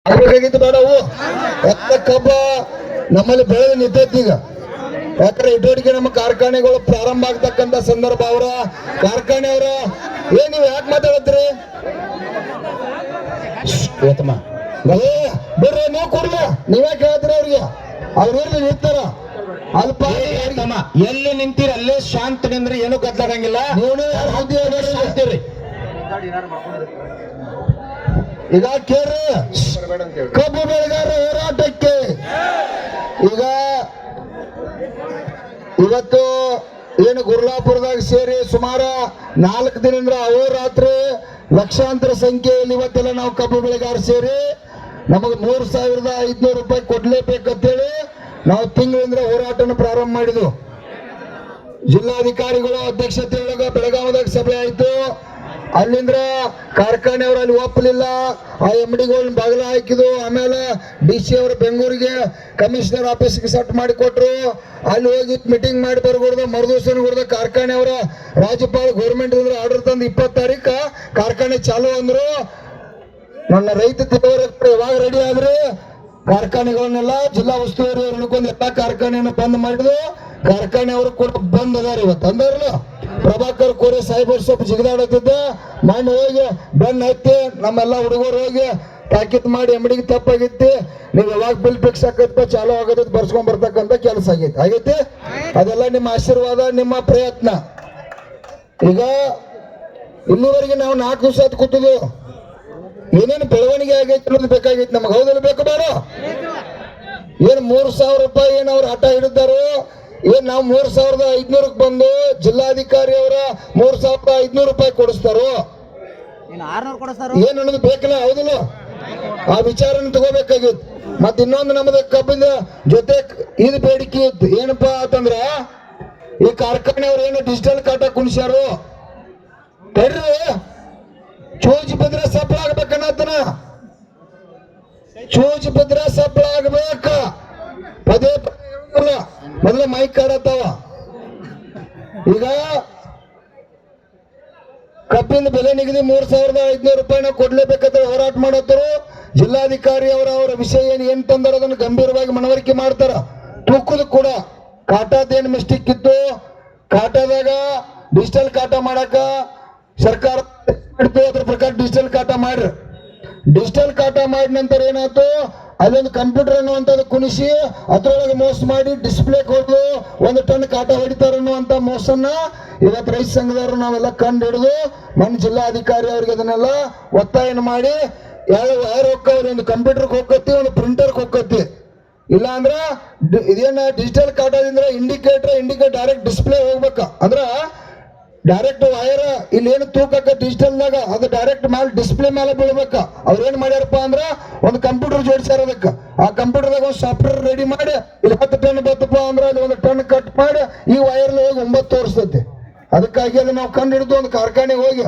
ಆಗ್ಬೇಕಾಗಿತ್ತು ಬೇಡವು ಕಬ್ಬ ನಮ್ಮಲ್ಲಿ ಬೆಳೆದ ನಿಂತೈತಿ ಈಗ. ಯಾಕಂದ್ರೆ ಇಟೋಟಿಗೆ ನಮ್ಮ ಕಾರ್ಖಾನೆಗಳು ಪ್ರಾರಂಭ ಆಗ್ತಕ್ಕಂತ ಸಂದರ್ಭ ಅವರ ಕಾರ್ಖಾನೆ ಅವರ ಏನ್ ನೀವ್ ಯಾಕೆ ಮಾತಾಡತ್ರಿ ಬಿಡ್ರಿ ನೀವು ಕೊಡ್ಲ ನೀವೇ ಕೇಳ್ತೀರ ಅವ್ರಿಗೆ ಅವ್ರು ನಿಂತಾರ ಅಲ್ಪ ಎಲ್ಲಿ ನಿಂತೀರ ಅಲ್ಲೇ ಶಾಂತ ನಿಂದ್ರೆ ಏನು ಗದ್ದಲಾಗಂಗಿಲ್ಲ. ಶಾಂತಿರಿ ಈಗ ಕೇಳ್ರಿ ಕಬ್ಬು ಬೆಳೆಗಾರ ಹೋರಾಟಕ್ಕೆ ಈಗ ಇವತ್ತು ಏನು ಗುರ್ಲಾಪುರದಾಗ ಸೇರಿ ಸುಮಾರು 4 ದಿನದಿಂದ ಅಹೋರಾತ್ರಿ ಲಕ್ಷಾಂತರ ಸಂಖ್ಯೆಯಲ್ಲಿ ಇವತ್ತೆಲ್ಲ ನಾವು ಕಬ್ಬು ಬೆಳೆಗಾರ ಸೇರಿ ನಮಗೆ 3,500 ರೂಪಾಯಿ ಕೊಡ್ಲೇಬೇಕಂತೇಳಿ ನಾವು ತಿಂಗಳಿಂದ ಹೋರಾಟನ ಪ್ರಾರಂಭ ಮಾಡಿದ್ವು. ಜಿಲ್ಲಾಧಿಕಾರಿಗಳು ಅಧ್ಯಕ್ಷತೆ ಒಳಗ ಬೆಳಗಾವದಾಗ ಸಭೆ ಆಯ್ತು. ಅಲ್ಲಿಂದ್ರ ಕಾರ್ಖಾನೆಯವರು ಅಲ್ಲಿ ಒಪ್ಪಲಿಲ್ಲ. ಆ MD ಬಾಗಿಲ ಹಾಕಿದ್ರು. ಆಮೇಲೆ DC ಅವರು ಬೆಂಗಳೂರಿಗೆ ಕಮಿಷನರ್ ಆಫೀಸ್ಗೆ ಸೆಟ್ ಮಾಡಿಕೊಟ್ರು. ಅಲ್ಲಿ ಹೋಗಿ ಮೀಟಿಂಗ್ ಮಾಡಿ ಬರ್ಕೊಡ್ದು ಮರುದಿವಸ ಕೊಡ್ದ ಕಾರ್ಖಾನೆಯವರ ರಾಜ್ಯಪಾಲ ಗೌರ್ಮೆಂಟ್ ಆರ್ಡರ್ ತಂದು 20 ತಾರೀಕು ಕಾರ್ಖಾನೆ ಚಾಲು ಅಂದ್ರು. ನನ್ನ ರೈತ ತಿಳುವಳಿಕೆ ಯಾವಾಗ ರೆಡಿ ಆದ್ರೆ ಕಾರ್ಖಾನೆಗಳನ್ನೆಲ್ಲ ಜಿಲ್ಲಾ ಉಸ್ತುವಾರಿ ಹಿಡ್ಕೊಂಡು ಎಲ್ಲಾ ಕಾರ್ಖಾನೆಯನ್ನು ಬಂದ್ ಮಾಡಿದ್ರು. ಕಾರ್ಖಾನೆಯವರು ಕೂಡ ಬಂದ್ ಅದಾರ ಇವತ್ತು ಅಂದಾರಲ್ಲ. ಪ್ರಭಾಕರ್ ಕೋರೆ ಸಾಹೇಬರು ಸ್ವಲ್ಪ ಜಿಗಿದಾಡತ್ತಿದ್ದ ಮಣ್ಣು ಹೋಗಿ ಬೆನ್ನ ಹತ್ತಿ ನಮ್ಮೆಲ್ಲ ಹುಡುಗರು ಹೋಗಿ ತಾಕೀತ್ ಮಾಡಿ MDಗೆ ತಪ್ಪಾಗಿತ್ತು, ನೀವು ಯಾವಾಗ ಬಿಲ್ ಫಿಕ್ಸ್ ಆಕತ್ತ ಚಾಲು ಆಗತ್ತ ಬರ್ಸ್ಕೊಂಡ್ ಬರ್ತಕ್ಕಂಥ ಕೆಲಸ ಆಗೈತಿ. ಅದೆಲ್ಲ ನಿಮ್ಮ ಆಶೀರ್ವಾದ, ನಿಮ್ಮ ಪ್ರಯತ್ನ. ಈಗ ಇಲ್ಲಿವರೆಗೆ ನಾವು 4 ದಿವಸ ಆಯ್ತು ಕೂತಿದ್ವು. ಏನೇನು ಬೆಳವಣಿಗೆ ಆಗೈತಿ ಅನ್ನೋದು ಬೇಕಾಗೈತಿ ನಮ್ಗೆ. ಹೌದಲ್ಲ? ಬೇಕು ಬೇಡ? ಏನ್ 3,000 ರೂಪಾಯಿ ಏನ್ ಅವ್ರು ಹಠ ಹಿಡಿದಾರೋ, ಏನ್ ನಾವು 3,500ಕ್ಕೆ ಬಂದು ಜಿಲ್ಲಾಧಿಕಾರಿ ಅವರ 3,500 ರೂಪಾಯಿ ಕೊಡಿಸ್ತಾರೋ ಏನ್ ಅನ್ನೋದು ಬೇಕಲ್ಲ? ಹೌದಿಲ್ಲ? ಆ ವಿಚಾರನ ತಗೋಬೇಕಾಗಿತ್ತು. ಮತ್ ಇನ್ನೊಂದು ನಮ್ಮದು ಕಬ್ಬಿನ ಜೊತೆ ಇದು ಬೇಡಿಕೆ ಇತ್ತು. ಏನಪ್ಪಾ ಅಂತಂದ್ರ ಈ ಕಾರ್ಖಾನೆಯವ್ರು ಏನು ಡಿಜಿಟಲ್ ಕಾಟ ಕುಣಿಸ್ಯಾರು ತಡ್ರಿ, ಚೂಜ್ ಬಿದ್ರೆ ಸಫಲ ಆಗ್ಬೇಕನ್ನತನ. ಚೂಜ್ ಬಿದ್ರೆ ಸಫಲ ಆಗ್ಬೇಕ. ಪದೇ ಮೊದಲ ಮೈಕ್ ಕಾಡತ್ತಾವ. ಈಗ ಕಬ್ಬಿನ ಬೆಲೆ ನಿಗದಿ 3,500 ರೂಪಾಯಿನ ಕೊಡ್ಲೇಬೇಕಂತ ಹೋರಾಟ ಮಾಡತ್ತರು. ಜಿಲ್ಲಾಧಿಕಾರಿ ಅವರ ವಿಷಯ ಏನ್ ತಂದಾರ ಅದನ್ನು ಗಂಭೀರವಾಗಿ ಮನವರಿಕೆ ಮಾಡ್ತಾರ. ತೂಕದ ಕೂಡ ಕಾಟಾದೇನು ಮಿಸ್ಟೇಕ್ ಇತ್ತು, ಕಾಟಾದಾಗ ಡಿಜಿಟಲ್ ಕಾಟ ಮಾಡಾಕ ಸರ್ಕಾರ ಅದ್ರ ಪ್ರಕಾರ ಡಿಜಿಟಲ್ ಕಾಟ ಮಾಡ್ರಿ. ಡಿಜಿಟಲ್ ಕಾಟ ಮಾಡಿದ ನಂತರ ಏನಾಯ್ತು, ಅಲ್ಲೊಂದು ಕಂಪ್ಯೂಟರ್ ಅನ್ನುವಂಥದ್ದು ಕುಣಿಸಿ ಅದ್ರೊಳಗೆ ಮೋಸ ಮಾಡಿ ಡಿಸ್ಪ್ಲೇ ಕೊಟ್ಟು 1 ಟನ್ ಕಾಟ ಹೊಡಿತಾರ ಅನ್ನುವಂತ ಮೋಸನ್ನ ಇವತ್ತು ರೈತ ಸಂಘದವರು ನಾವೆಲ್ಲ ಕಂಡು ಹಿಡಿದು ಮನ್ ಜಿಲ್ಲಾಧಿಕಾರಿ ಅವ್ರಿಗೆ ಅದನ್ನೆಲ್ಲ ಒತ್ತಾಯನ ಮಾಡಿ ಯಾರು ಹೋಗ್ತಾವ್ರಿ, ಒಂದು ಕಂಪ್ಯೂಟರ್ಗೆ ಹೋಗತ್ತಿ, ಒಂದು ಪ್ರಿಂಟರ್ಗೆ ಹೋಗತ್ತಿ. ಇಲ್ಲ ಅಂದ್ರ ಇದೇನ ಡಿಜಿಟಲ್ ಕಾಟದಿಂದ ಇಂಡಿಕೇಟರ್ ಡೈರೆಕ್ಟ್ ಡಿಸ್ಪ್ಲೇ ಹೋಗ್ಬೇಕ. ಅಂದ್ರ ಡೈರೆಕ್ಟ್ ವೈರ್ ಇಲ್ಲಿ ಏನು ತೂಕಕ್ಕ ಡಿಜಿಟಲ್ದಾಗ ಅದು ಡೈರೆಕ್ಟ್ ಮೇಲೆ ಡಿಸ್ಪ್ಲೇ ಮೇಲೆ ಬೀಳ್ಬೇಕ. ಅವ್ರ ಏನ್ ಮಾಡ್ಯಾರಪ್ಪ ಅಂದ್ರ ಒಂದು ಕಂಪ್ಯೂಟರ್ ಜೋಡಿಸ್ಯಾರ. ಅದಕ್ಕೆ ಆ ಕಂಪ್ಯೂಟರ್ದಾಗ ಒಂದು ಸಾಫ್ಟ್ವೇರ್ ರೆಡಿ ಮಾಡಿ ಇಲ್ಲಿ 10 ಟನ್ ಬತ್ತಪ್ಪ ಅಂದ್ರೆ ಅಲ್ಲಿ 1 ಟನ್ ಕಟ್ ಮಾಡಿ ಈ ವೈರ್ ಹೋಗಿ 9 ತೋರಿಸ್ತೈತಿ. ಅದಕ್ಕಾಗಿ ಅದು ನಾವು ಕಂಡು ಹಿಡಿದು ಒಂದು ಕಾರ್ಖಾನೆಗೆ ಹೋಗಿ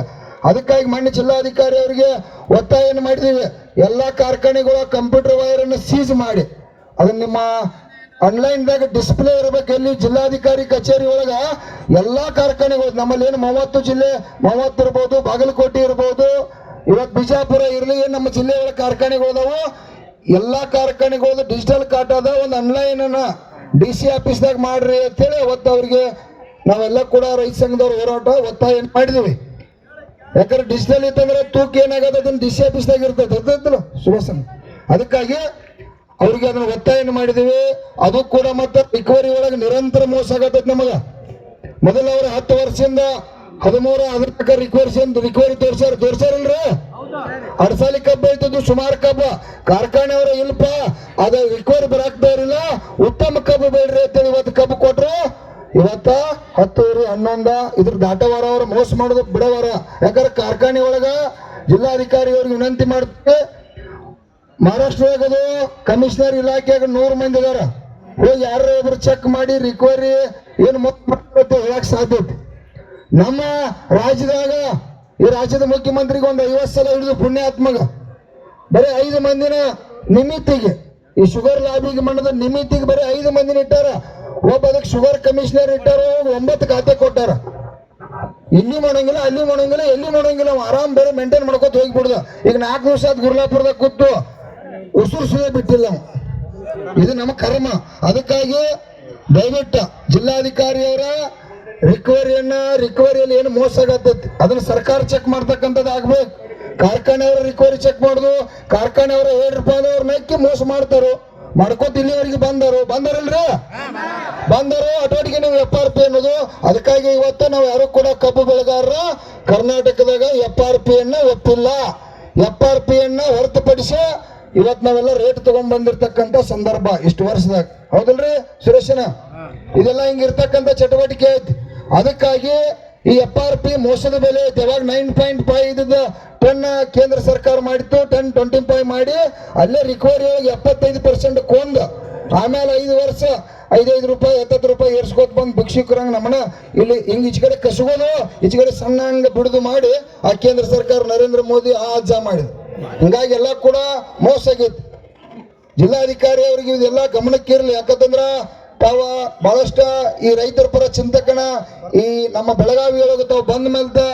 ಅದಕ್ಕಾಗಿ ಮಣ್ಣು ಜಿಲ್ಲಾಧಿಕಾರಿ ಅವರಿಗೆ ಒತ್ತಾಯನ ಮಾಡಿದೀವಿ. ಎಲ್ಲಾ ಕಾರ್ಖಾನೆಗಳ ಕಂಪ್ಯೂಟರ್ ವೈರ್ ಅನ್ನು ಸೀಜ್ ಮಾಡಿ ಅದನ್ನ ನಿಮ್ಮ ಆನ್ಲೈನ್ದಾಗ ಡಿಸ್ಪ್ಲೇ ಇರಬೇಕು. ಎಲ್ಲಿ ಜಿಲ್ಲಾಧಿಕಾರಿ ಕಚೇರಿ ಒಳಗ ಎಲ್ಲಾ ಕಾರ್ಖಾನೆಗಳು ನಮ್ಮಲ್ಲಿ ಏನು 30 ಜಿಲ್ಲೆ 30 ಇರ್ಬೋದು, ಬಾಗಲಕೋಟೆ ಇರ್ಬೋದು, ಇವತ್ತು ಬಿಜಾಪುರ ಇರಲಿ, ನಮ್ಮ ಜಿಲ್ಲೆ ಒಳಗೆ ಕಾರ್ಖಾನೆಗಳದಾವು. ಎಲ್ಲಾ ಕಾರ್ಖಾನೆಗಳು ಡಿಜಿಟಲ್ ಕಾಟದ ಒಂದು ಆನ್ಲೈನ್ ಅನ್ನ DC ಆಫೀಸ್ದಾಗ ಮಾಡ್ರಿ ಅಂತೇಳಿ ಅವತ್ತು ಅವ್ರಿಗೆ ನಾವೆಲ್ಲ ಕೂಡ ರೈತ ಸಂಘದವ್ರ ಹೋರಾಟ ಒತ್ತಾಯ ಮಾಡಿದೀವಿ. ಯಾಕಂದ್ರೆ ಡಿಜಿಟಲ್ ಇತ್ತಂದ್ರೆ ತೂಕ ಏನಾಗದ ಅದನ್ನ DC ಆಫೀಸ್ದಾಗ ಇರ್ತೈತೆ ಸುಭಾಷನ್. ಅದಕ್ಕಾಗಿ ಅವ್ರಿಗೆ ಅದನ್ನ ಒತ್ತಾಯನ ಮಾಡಿದೀವಿ. ಅದು ಕೂಡ ಮತ್ತೆ ರಿಕವರಿ ಒಳಗೆ ನಿರಂತರ ಮೋಸ ಆಗತ್ತೈತಿ ನಮಗ. ಮೊದಲ ಅವ್ರ 10 ವರ್ಷದಿಂದ 13 ರಿಕವರಿ ತೋರ್ಸಾರಲ್ರಿ. ಅಡ್ಸಾಲಿ ಕಬ್ಬ ಐತದ್ದು ಸುಮಾರು ಕಬ್ಬ ಕಾರ್ಖಾನೆಯವರು ಇಲ್ಪ ಅದ ರಿಕವರಿ ಬರಾಕ್ತಾ ಇರಲಿಲ್ಲ. ಉತ್ತಮ ಕಬ್ಬು ಬೇಡ್ರಿ ಅಂತೇಳಿ ಇವತ್ತು ಕಬ್ಬು ಕೊಟ್ರು. ಇವತ್ತ 10 11 ಇದ್ರ ದಾಟವಾರ ಅವ್ರ ಮೋಸ ಮಾಡೋದು ಬಿಡವಾರ. ಯಾಕಂದ್ರೆ ಕಾರ್ಖಾನೆ ಒಳಗ ಜಿಲ್ಲಾಧಿಕಾರಿ ಅವ್ರಿಗೆ ವಿನಂತಿ ಮಾಡ್ತಾರೆ. ಮಹಾರಾಷ್ಟ್ರದಾಗ ಅದು ಕಮಿಷನರ್ ಇಲಾಖೆಯಾಗ 100 ಮಂದಿ ಅದಾರ. ಹೋಗಿ ಯಾರು ಒಬ್ರು ಚೆಕ್ ಮಾಡಿ ರಿಕವರಿ ಏನು ಹೇಳಕ್ ಸಾಧ್ಯ. ನಮ್ಮ ರಾಜ್ಯದಾಗ ಈ ರಾಜ್ಯದ ಮುಖ್ಯಮಂತ್ರಿಗೆ ಒಂದು 50 ಸಲ ಹಿಡಿದು ಪುಣ್ಯಾತ್ಮಗ ಬರೀ 5 ಮಂದಿನ ನಿಮಿತ್ತಿಗೆ ಈ ಶುಗರ್ ಲಾಬಿಗೆ ಮಾಡದ ನಿಮಿತ್ತಿಗೆ ಬರೀ 5 ಮಂದಿನ ಇಟ್ಟಾರ. ಒಬ್ಬ ಅದಕ್ಕೆ ಶುಗರ್ ಕಮಿಷನರ್ ಇಟ್ಟಾರ. 9 ಖಾತೆ ಕೊಟ್ಟಾರ. ಇಲ್ಲಿ ಮಾಡೋಂಗಿಲ್ಲ, ಅಲ್ಲಿ ಮಾಡೋಂಗಿಲ್ಲ, ಎಲ್ಲಿ ಮಾಡೋಂಗಿಲ್ಲ. ಆರಾಮ್ ಬೇರೆ ಮೇಂಟೈನ್ ಮಾಡ್ಕೊತ ಹೋಗ್ಬಿಡುದ. ಈಗ 4 ದಿವಸ ಆದ್ ಗುರ್ಲಾಪುರದಾಗ ಕೂತು ಉಸುರಿಸಲೇ ಬಿಟ್ಟಿಲ್ಲ ನಾವು. ಇದು ನಮ್ಮ ಕರ್ಮ. ಅದಕ್ಕಾಗಿ ದಯವಿಟ್ಟು ಜಿಲ್ಲಾಧಿಕಾರಿಯವರ ರಿಕವರಿಯಲ್ಲಿ ಏನು ಮೋಸ ಆಗತ್ತೈತಿ ಅದನ್ನ ಸರ್ಕಾರ ಚೆಕ್ ಮಾಡ್ತಕ್ಕಂಥದ್ದು ಆಗ್ಬೇಕು. ಕಾರ್ಖಾನೆಯವರ ರಿಕವರಿ ಚೆಕ್ ಮಾಡುದು, ಕಾರ್ಖಾನೆಯವರ ₹7 ಅವ್ರ ನಕ್ಕಿ ಮೋಸ ಮಾಡ್ತಾರೋ ಮಾಡ್ಕೋತ ಇಲ್ಲಿವರೆಗೆ ಬಂದರಲ್ರಿ ಬಂದರು ಅಟೋಟಿಗೆ ನೀವು FRP ಅನ್ನೋದು. ಅದಕ್ಕಾಗಿ ಇವತ್ತು ನಾವು ಯಾರು ಕೂಡ ಕಬ್ಬು ಬೆಳೆಗಾರರ ಕರ್ನಾಟಕದಾಗ FRP ಒಪ್ಪಿಲ್ಲ. FRP ಹೊರತುಪಡಿಸಿ ಇವತ್ತು ನಾವೆಲ್ಲ ರೇಟ್ ತಗೊಂಡ್ ಬಂದಿರ್ತಕ್ಕಂಥ ಸಂದರ್ಭ ಇಷ್ಟು ವರ್ಷದಾಗ, ಹೌದಲ್ರಿ ಸುರೇಶನ? ಇದೆಲ್ಲ ಹಿಂಗಿರ್ತಕ್ಕಂಥ ಚಟುವಟಿಕೆ ಐತಿ. ಅದಕ್ಕಾಗಿ ಈ FRP ಮೋಸದ ಬೆಲೆ ಐತಿ. ಯಾವಾಗ 9.5 ಇದ್ದ ಟನ್ ಕೇಂದ್ರ ಸರ್ಕಾರ ಮಾಡಿತ್ತು, 10.25 ಮಾಡಿ ಅಲ್ಲೇ ರಿಕವರಿ ಒಳಗೆ 75% ಕೊಂದು ಆಮೇಲೆ 5 ವರ್ಷ ₹5 ₹70 ಏರ್ಸ್ಕೋತ ಬಂದು ಭಿಕ್ಷುಕರಂಗ ನಮ್ಮನ್ನ ಇಲ್ಲಿ ಹಿಂಗ್ ಈಚೆ ಕಡೆ ಕಸಗೋದು, ಈಚೆ ಕಡೆ ಸಣ್ಣ ಹಂಗ ಬಿಡುದು ಮಾಡಿ ಆ ಕೇಂದ್ರ ಸರ್ಕಾರ ನರೇಂದ್ರ ಮೋದಿ ಆ ಅಜ್ಜ ಮಾಡಿದ್ರು. ಹಿಂಗಾಗಿ ಎಲ್ಲ ಕೂಡ ಮೋಸ ಆಗೈತಿ. ಜಿಲ್ಲಾಧಿಕಾರಿ ಅವ್ರಿಗೆ ಇದೆಲ್ಲ ಗಮನಕ್ಕೆ ಇರಲಿ. ಯಾಕಂತಂದ್ರ ತಾವ ಬಹಳಷ್ಟ ಈ ರೈತರ ಪರ ಚಿಂತಕನ ಈ ನಮ್ಮ ಬೆಳಗಾವಿ ಒಳಗೆ ತಾವು ಬಂದ ಮೇಲೆ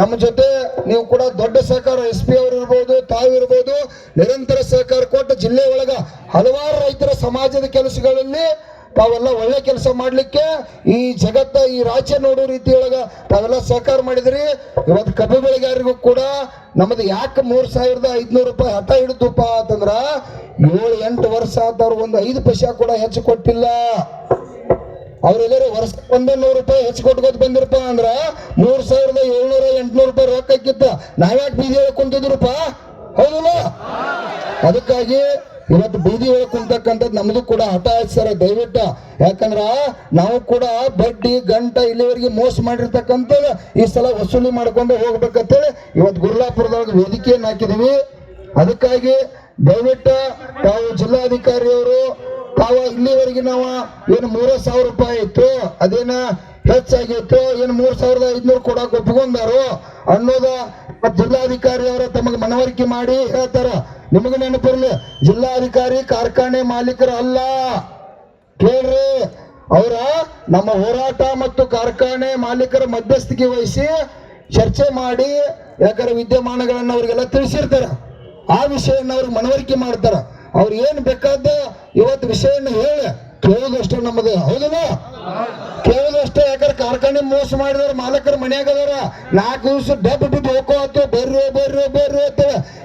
ನಮ್ಮ ಜೊತೆ ನೀವು ಕೂಡ ದೊಡ್ಡ ಸಹಕಾರ SP ಅವರು ಇರ್ಬೋದು, ತಾವಿರ್ಬೋದು, ನಿರಂತರ ಸಹಕಾರ ಕೊಟ್ಟು ಜಿಲ್ಲೆ ಒಳಗ ಹಲವಾರು ರೈತರ ಸಮಾಜದ ಕೆಲಸಗಳಲ್ಲಿ ತಾವೆಲ್ಲ ಒಳ್ಳೆ ಕೆಲಸ ಮಾಡ್ಲಿಕ್ಕೆ ಈ ಜಗತ್ತ ಈ ರಾಜ್ಯ ನೋಡೋ ರೀತಿಯೊಳಗ ತಾವೆಲ್ಲ ಸಹಕಾರ ಮಾಡಿದ್ರಿ. ಇವತ್ತು ಕಬ್ಬು ಬೆಳೆಗಾರರಿಗೂ ಕೂಡ ನಮ್ಮದು ಯಾಕೆ ₹3,500 ಹಠ ಹಿಡಿದಪ್ಪ ಅಂತಂದ್ರ 7-8 ವರ್ಷ ಆದವ್ರು ಒಂದು 5 ಪೈಸಾ ಕೂಡ ಹೆಚ್ಚು ಕೊಟ್ಟಿಲ್ಲ. ಅವ್ರೆಲ್ಲರೂ ವರ್ಷ ₹100 ಹೆಚ್ಚು ಕೊಟ್ಕೋತ ಬಂದಿರಪ್ಪ ಅಂದ್ರ ₹3,700-800 ರೊಕ್ಕ ಹಾಕಿತ್ತ ನಾವ್ಯಾಕೆ ಬೀದಿ ಒಳಗೆ ಕುಂತಿದ್ರಪ್ಪ, ಹೌದಲ್ಲ? ಅದಕ್ಕಾಗಿ ಇವತ್ತು ಬೀದಿ ಒಳಗೆ ಕುಂತಕ್ಕಂಥದ್ದು ನಮ್ದು ಕೂಡ ಹಠ ಆಯ್ತು ಸರ್, ದಯವಿಟ್ಟು. ಯಾಕಂದ್ರ ನಾವು ಕೂಡ ಬಡ್ಡಿ ಗಂಟ ಇಲ್ಲಿವರೆಗೆ ಮೋಸ ಮಾಡಿರ್ತಕ್ಕಂಥದ್ದು ಈ ಸಲ ವಸೂಲಿ ಮಾಡ್ಕೊಂಡು ಹೋಗ್ಬೇಕಂತೇಳಿ ಇವತ್ತು ಗುರ್ಲಾಪುರದೊಳಗೆ ವೇದಿಕೆಯನ್ನು ಹಾಕಿದೀವಿ. ಅದಕ್ಕಾಗಿ ದಯವಿಟ್ಟು ತಾವು ಜಿಲ್ಲಾಧಿಕಾರಿಯವರು ತಾವ ಇಲ್ಲಿವರೆಗೆ ನಾವು ಏನು ₹3,000 ಇತ್ತು ಅದೇನ ಹೆಚ್ಚಾಗಿತ್ತು, ಏನು ₹3,500 ಕೊಡಕ್ಕೆ ಒಪ್ಕೊಂಡಾರು ಅನ್ನೋದ ಜಿಲ್ಲಾಧಿಕಾರಿ ಅವರ ತಮಗೆ ಮನವರಿಕೆ ಮಾಡಿ ಹೇಳ್ತಾರ. ನಿಮಗೆ ನೆನಪಿರ್ಲಿ, ಜಿಲ್ಲಾಧಿಕಾರಿ ಕಾರ್ಖಾನೆ ಮಾಲೀಕರ ಅಲ್ಲ, ಕೇಳ್ರಿ. ಅವರ ನಮ್ಮ ಹೋರಾಟ ಮತ್ತು ಕಾರ್ಖಾನೆ ಮಾಲೀಕರ ಮಧ್ಯಸ್ಥಿಕೆ ವಹಿಸಿ ಚರ್ಚೆ ಮಾಡಿ ಯಾಕಂದ್ರೆ ವಿದ್ಯಮಾನಗಳನ್ನ ಅವ್ರಿಗೆಲ್ಲ ತಿಳಿಸಿರ್ತಾರ. ಆ ವಿಷಯನ ಅವ್ರಿಗೆ ಮನವರಿಕೆ ಮಾಡ್ತಾರ. ಅವ್ರು ಏನ್ ಬೇಕಾದ ಇವತ್ತು ವಿಷಯನ ಹೇಳಿ ಕೇಳೋದಷ್ಟೇ ನಮ್ಮದು, ಹೌದಲ್ಲ? ಕೇಳೋದಷ್ಟೇ. ಯಾಕಂದ್ರೆ ಕಾರ್ಖಾನೆ ಮೋಸ ಮಾಡಿದಾರ, ಮಾಲಕರ ಮನ್ಯಾಗ ಅದಾರ, 4 ದಿವಸ ಡಬ್ಬ ಬಿದ್ದು ಹೋಗೋ ಆತು, ಬರ್ರಿ ಅಂತ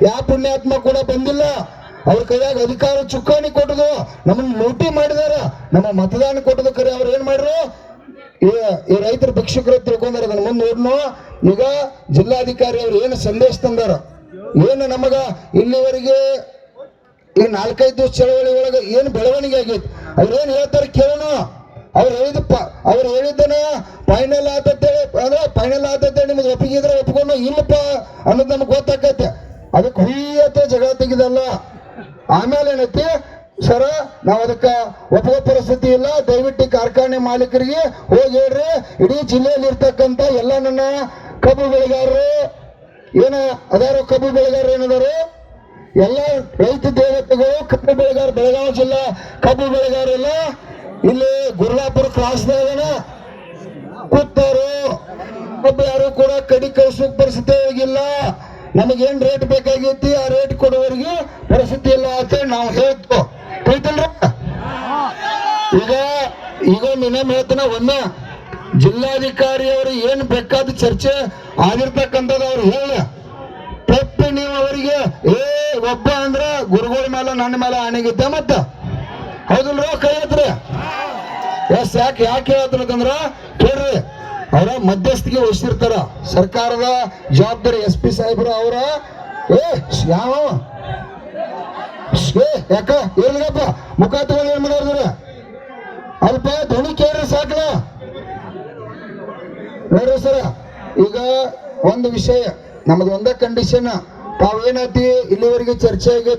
ಯಾವ ಪುಣ್ಯಾತ್ಮ ಕೂಡ ಬಂದಿಲ್ಲ. ಅವ್ರ ಕೈಯಾಗ ಅಧಿಕಾರ ಚುಕ್ಕಾಣಿ ಕೊಟ್ಟದು, ನಮ್ಮನ್ನ ಲೂಟಿ ಮಾಡಿದಾರ, ನಮ್ಮ ಮತದಾನ ಕೊಟ್ಟದು. ಕರೆ ಅವ್ರು ಏನ್ ಮಾಡ್ರು, ಈ ರೈತರ ಭಿಕ್ಷುಕರು ತಿಳ್ಕೊಂಡಾರ. ಅದನ್ನ ಮುಂದೆ ನೋಡ್ನು. ಈಗ ಜಿಲ್ಲಾಧಿಕಾರಿ ಅವ್ರು ಏನು ಸಂದೇಶ ತಂದಾರ, ಏನು ನಮಗ ಇಲ್ಲಿವರೆಗೆ ಈ 4-5 ದಿವಸ ಚಳವಳಿ ಒಳಗೆ ಏನು ಬೆಳವಣಿಗೆ ಆಗೈತಿ ಅವ್ರೇನ್ ಹೇಳ್ತಾರೆ ಕೇಳೋಣ. ಅವ್ರು ಹೇಳಿದ್ದನ ಫೈನಲ್ ಆತಂತೇಳಿ ಅಂದ್ರೆ ಫೈನಲ್ ಆತಂತೇಳಿ ನಿಮ್ಗೆ ಒಪ್ಪಿಗಿದ್ರೆ ಒಪ್ಕೊಂಡು ಇಲ್ಲಪ್ಪ ಅನ್ನೋದು ನಮ್ಗೆ ಗೊತ್ತಾಕೈತೆ. ಅದಕ್ಕೆ ಹುಯ್ಯತ್ತೆ ಜಗಳ ತೆಗಿದಲ್ಲ. ಆಮೇಲೆ ಏನೈತಿ ಸರ, ನಾವು ಅದಕ್ಕೆ ಒಪ್ಪುವ ಪರಿಸ್ಥಿತಿ ಇಲ್ಲ. ದಯವಿಟ್ಟು ಕಾರ್ಖಾನೆ ಮಾಲೀಕರಿಗೆ ಹೋಗಿ ಹೇಳ್ರಿ, ಇಡೀ ಜಿಲ್ಲೆಯಲ್ಲಿ ಇರ್ತಕ್ಕಂಥ ಎಲ್ಲ ನನ್ನ ಕಬ್ಬು ಬೆಳೆಗಾರರು ಏನ ಅದಾರೋ, ಕಬ್ಬು ಬೆಳೆಗಾರರು ಏನದಾರು ಎಲ್ಲ ರೈತ ದೇವತೆಗಳು, ಕಬ್ಬು ಬೆಳೆಗಾರ, ಬೆಳಗಾವಿ ಜಿಲ್ಲಾ ಕಬ್ಬು ಬೆಳೆಗಾರೆಲ್ಲ ಇಲ್ಲಿ ಗುರ್ಲಾಪುರ ಕ್ರಾಸ್ದಾಗನ ಕೂತಾರು. ಕಬ್ಬು ಯಾರು ಕೂಡ ಕಡಿ ಕಳಿಸೋಕ್ ಪರಿಸ್ಥಿತಿ ಆಗಿಲ್ಲ. ನಮಗೇನ್ ರೇಟ್ ಬೇಕಾಗೈತಿ ಆ ರೇಟ್ ಕೊಡುವವರಿಗೆ ಪರಿಸ್ಥಿತಿ ಇಲ್ಲ ಅಂತ ನಾವು ಹೇಳ್ತು, ಹೇಳ್ತಲ್ರ? ಈಗ ನಿನ್ನೆ ಹೇಳ್ತಾನ ಒಮ್ಮೆ ಜಿಲ್ಲಾಧಿಕಾರಿ ಅವರು ಏನ್ ಬೇಕಾದ ಚರ್ಚೆ ಆಗಿರ್ತಕ್ಕಂಥದ್ದು ಅವ್ರು ಹೇಳ ತಪ್ಪಿ ನೀವು ಅವರಿಗೆ ಒಬ್ಬ ಅಂದ್ರ ಗುರುಗಳ ಮೇಲೆ ನನ್ನ ಮೇಲೆ ಆನೆಗಿದ್ದೆ ಮತ್ತ, ಹೌದಲ್ರ? ಕೈ ಹತ್ರ ಎಸ್ ಯಾಕೆ ಹೇಳ್ತಾರಂದ್ರ ಕೇಳ್ರಿ, ಅವರ ಮಧ್ಯಸ್ಥಿಗೆ ವಹಿಸಿರ್ತಾರ. ಸರ್ಕಾರದ ಜವಾಬ್ದಾರಿ SP ಸಾಹೇಬ್ರು ಅವರ ಯಾವ ಯಾಕ ಇರ್ಲಿಗಪ್ಪ ಮುಖ ತಗೊಂಡು ಏನ್ ಮಾಡೋದ್ರ ಅಲ್ಪ ಧ್ವನಿ ಕೇಳ್ರಿ ಸಾಕಲ ನೋಡ್ರಿ ಸರ. ಈಗ ಒಂದು ವಿಷಯ ನಮ್ದು ಒಂದ ಕಂಡೀಷನ್, ತಾವೇನತಿ ಇಲ್ಲಿವರೆಗೆ ಚರ್ಚೆ ಆಗಿ